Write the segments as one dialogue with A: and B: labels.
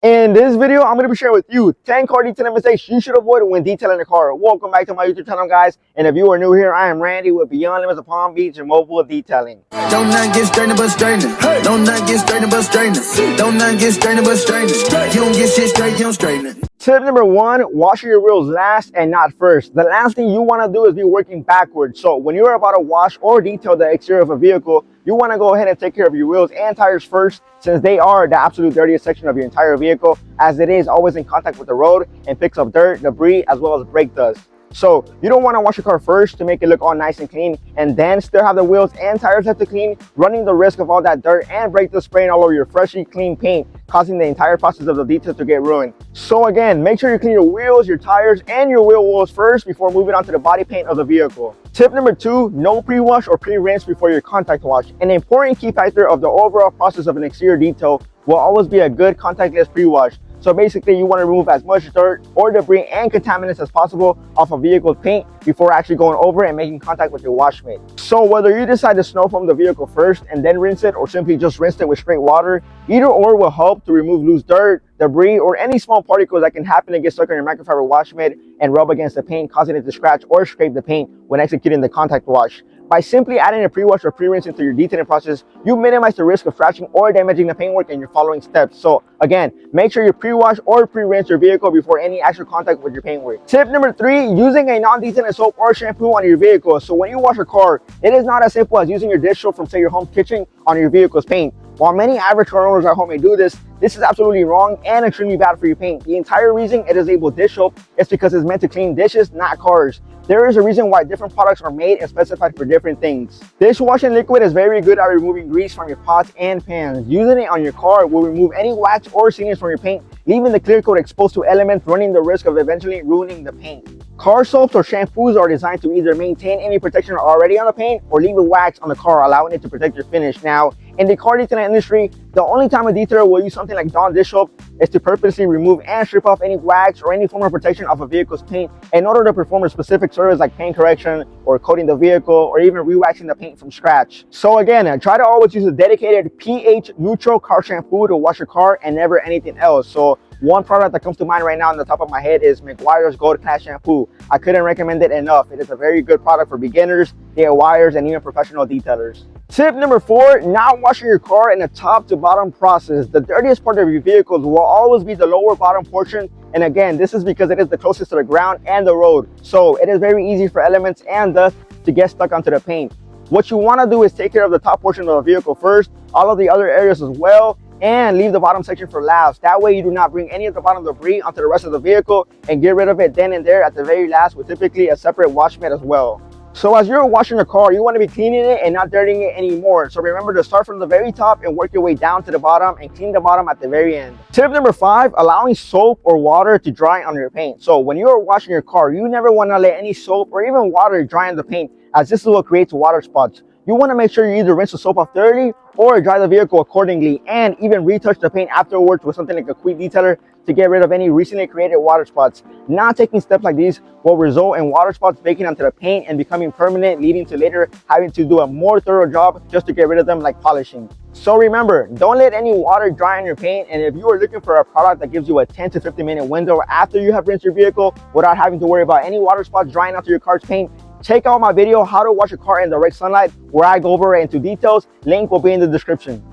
A: In this video, I'm going to be sharing with you 10 car detailing mistakes you should avoid when detailing a car. Welcome back to my YouTube channel, guys. And if you are new here, I am Randy with Beyond Limits of Palm Beach and Mobile Detailing.
B: Don't not get strained but strained. Don't not get strained but strained. Don't not get strained but strained. You don't get shit straight, you don't straighten it.
A: Tip number one, washing your wheels last and not first. The last thing you want to do is be working backwards. So when you're about to wash or detail the exterior of a vehicle, you want to go ahead and take care of your wheels and tires first, since they are the absolute dirtiest section of your entire vehicle, as it is always in contact with the road and picks up dirt, debris, as well as brake dust. So you don't want to wash your car first to make it look all nice and clean and then still have the wheels and tires left to clean, running the risk of all that dirt and brake dust spraying all over your freshly clean paint, causing the entire process of the detail to get ruined. So again, make sure you clean your wheels, your tires, and your wheel wells first before moving on to the body paint of the vehicle. Tip number two, no pre-wash or pre-rinse before your contact wash. An important key factor of the overall process of an exterior detail will always be a good contactless pre-wash. So basically, you want to remove as much dirt or debris and contaminants as possible off a vehicle's paint before actually going over and making contact with your wash mitt. So whether you decide to snow foam the vehicle first and then rinse it, or simply just rinse it with straight water, either or will help to remove loose dirt, debris, or any small particles that can happen and get stuck on your microfiber wash mitt and rub against the paint, causing it to scratch or scrape the paint when executing the contact wash. By simply adding a pre-wash or pre-rinse into your detailing process, you minimize the risk of scratching or damaging the paintwork in your following steps. So again, make sure you pre-wash or pre-rinse your vehicle before any actual contact with your paintwork. Tip number three, using a non-detailing soap or shampoo on your vehicle. So when you wash your car, it is not as simple as using your dish soap from, say, your home kitchen on your vehicle's paint. While many average car owners at home may do this, this is absolutely wrong and extremely bad for your paint. The entire reason it is labeled dish soap is because it's meant to clean dishes, not cars. There is a reason why different products are made and specified for different things. Dishwashing liquid is very good at removing grease from your pots and pans. Using it on your car will remove any wax or sealants from your paint, leaving the clear coat exposed to elements, running the risk of eventually ruining the paint. Car soaps or shampoos are designed to either maintain any protection already on the paint or leave the wax on the car, allowing it to protect your finish. Now, in the car detailing industry, the only time a detailer will use something like Dawn dish soap is to purposely remove and strip off any wax or any form of protection of a vehicle's paint in order to perform a specific service like paint correction or coating the vehicle or even re-waxing the paint from scratch. So again, try to always use a dedicated pH neutral car shampoo to wash your car and never anything else. So one product that comes to mind right now on the top of my head is McGuire's Gold Class Shampoo. I couldn't recommend it enough. It is a very good product for beginners, DIYers, and even professional detailers. Tip number four, not washing your car in a top to bottom process. The dirtiest part of your vehicles will always be the lower bottom portion. And again, this is because it is the closest to the ground and the road. So it is very easy for elements and dust to get stuck onto the paint. What you want to do is take care of the top portion of the vehicle first, all of the other areas as well, and leave the bottom section for last. That way you do not bring any of the bottom debris onto the rest of the vehicle and get rid of it then and there at the very last with typically a separate wash mitt as well. So as you're washing the car, you want to be cleaning it and not dirtying it anymore. So remember to start from the very top and work your way down to the bottom and clean the bottom at the very end. Tip number five, allowing soap or water to dry on your paint. So when you're washing your car, you never want to let any soap or even water dry on the paint, as this is what creates water spots. You want to make sure you either rinse the soap off thoroughly or dry the vehicle accordingly, and even retouch the paint afterwards with something like a quick detailer to get rid of any recently created water spots. Not taking steps like these will result in water spots baking onto the paint and becoming permanent, leading to later having to do a more thorough job just to get rid of them, like polishing. So remember, don't let any water dry on your paint, and if you are looking for a product that gives you a 10 to 15 minute window after you have rinsed your vehicle without having to worry about any water spots drying onto your car's paint, check out my video, How to Wash Your Car in Direct Sunlight, where I go over it into details. Link will be in the description.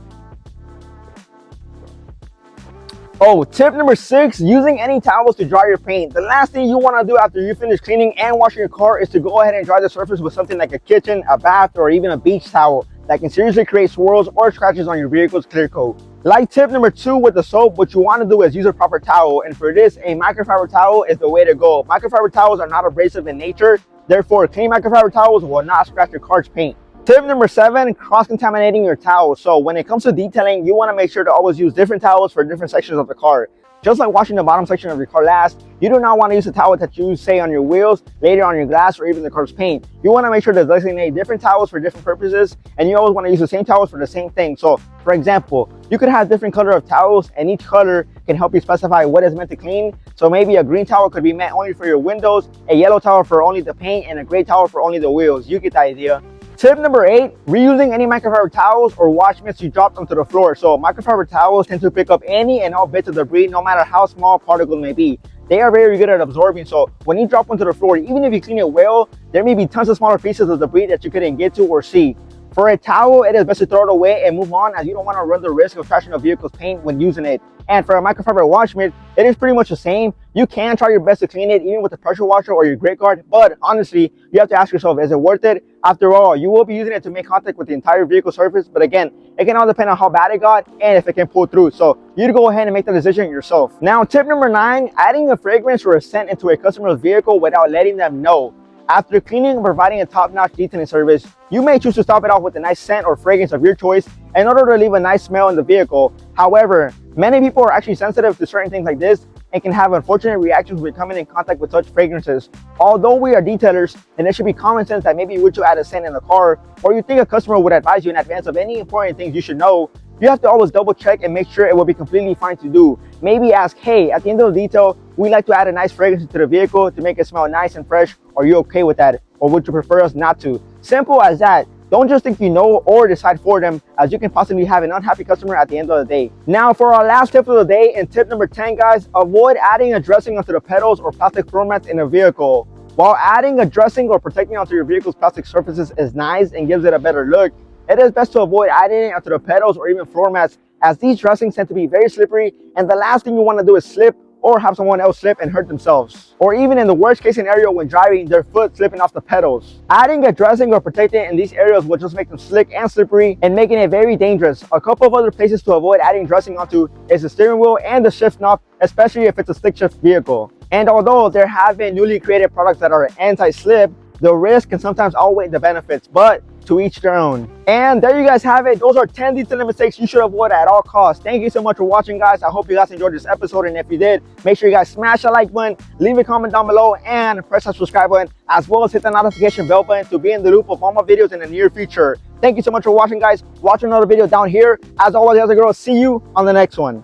A: Oh, tip number six, using any towels to dry your paint. The last thing you want to do after you finish cleaning and washing your car is to go ahead and dry the surface with something like a kitchen, a bath, or even a beach towel that can seriously create swirls or scratches on your vehicle's clear coat. Like tip number two with the soap, what you want to do is use a proper towel, and for this, a microfiber towel is the way to go. Microfiber towels are not abrasive in nature, therefore clean microfiber towels will not scratch your car's paint. Tip number seven, cross-contaminating your towels. So when it comes to detailing, you want to make sure to always use different towels for different sections of the car. Just like washing the bottom section of your car last, you do not want to use a towel that you use, say, on your wheels, later on your glass, or even the car's paint. You want to make sure to designate different towels for different purposes, and you always want to use the same towels for the same thing. So for example, you could have different color of towels, and each color can help you specify what is meant to clean. So maybe a green towel could be meant only for your windows, a yellow towel for only the paint, and a gray towel for only the wheels. You get the idea. Tip number 8, reusing any microfiber towels or wash mitts you dropped onto the floor. So microfiber towels tend to pick up any and all bits of debris, no matter how small particles may be. They are very good at absorbing, so when you drop onto the floor, even if you clean it well, there may be tons of smaller pieces of debris that you couldn't get to or see. For a towel, it is best to throw it away and move on, as you don't want to run the risk of scratching a vehicle's paint when using it. And for a microfiber wash mitt, it is pretty much the same. You can try your best to clean it even with a pressure washer or your grit guard, but honestly, you have to ask yourself, is it worth it? After all, you will be using it to make contact with the entire vehicle surface, but again, it can all depend on how bad it got and if it can pull through. So you go ahead and make the decision yourself. Now, tip number 9, adding a fragrance or a scent into a customer's vehicle without letting them know. After cleaning and providing a top-notch detailing service, you may choose to top it off with a nice scent or fragrance of your choice in order to leave a nice smell in the vehicle. However, many people are actually sensitive to certain things like this and can have unfortunate reactions when coming in contact with such fragrances. Although we are detailers, and it should be common sense that maybe you would add a scent in the car, or you think a customer would advise you in advance of any important things you should know, you have to always double check and make sure it will be completely fine to do. Maybe ask, hey, at the end of the detail, we like to add a nice fragrance to the vehicle to make it smell nice and fresh. Are you okay with that? Or would you prefer us not to? Simple as that. Don't just think you know or decide for them, as you can possibly have an unhappy customer at the end of the day. Now for our last tip of the day, and tip number 10, guys, avoid adding a dressing onto the pedals or plastic floor mats in a vehicle. While adding a dressing or protecting onto your vehicle's plastic surfaces is nice and gives it a better look, it is best to avoid adding it onto the pedals or even floor mats, as these dressings tend to be very slippery, and the last thing you want to do is slip or have someone else slip and hurt themselves. Or even in the worst case scenario, when driving, their foot slipping off the pedals. Adding a dressing or protectant in these areas will just make them slick and slippery and making it very dangerous. A couple of other places to avoid adding dressing onto is the steering wheel and the shift knob, especially if it's a stick shift vehicle. And although there have been newly created products that are anti-slip, the risk can sometimes outweigh the benefits, but to each their own. And there you guys have it. Those are 10 detailing mistakes you should avoid at all costs. Thank you so much for watching, guys. I hope you guys enjoyed this episode, and if you did, make sure you guys smash that like button, leave a comment down below, and press that subscribe button, as well as hit the notification bell button to be in the loop of all my videos in the near future. Thank you so much for watching, guys. Watch another video down here. As always, guys and girls, see you on the next one.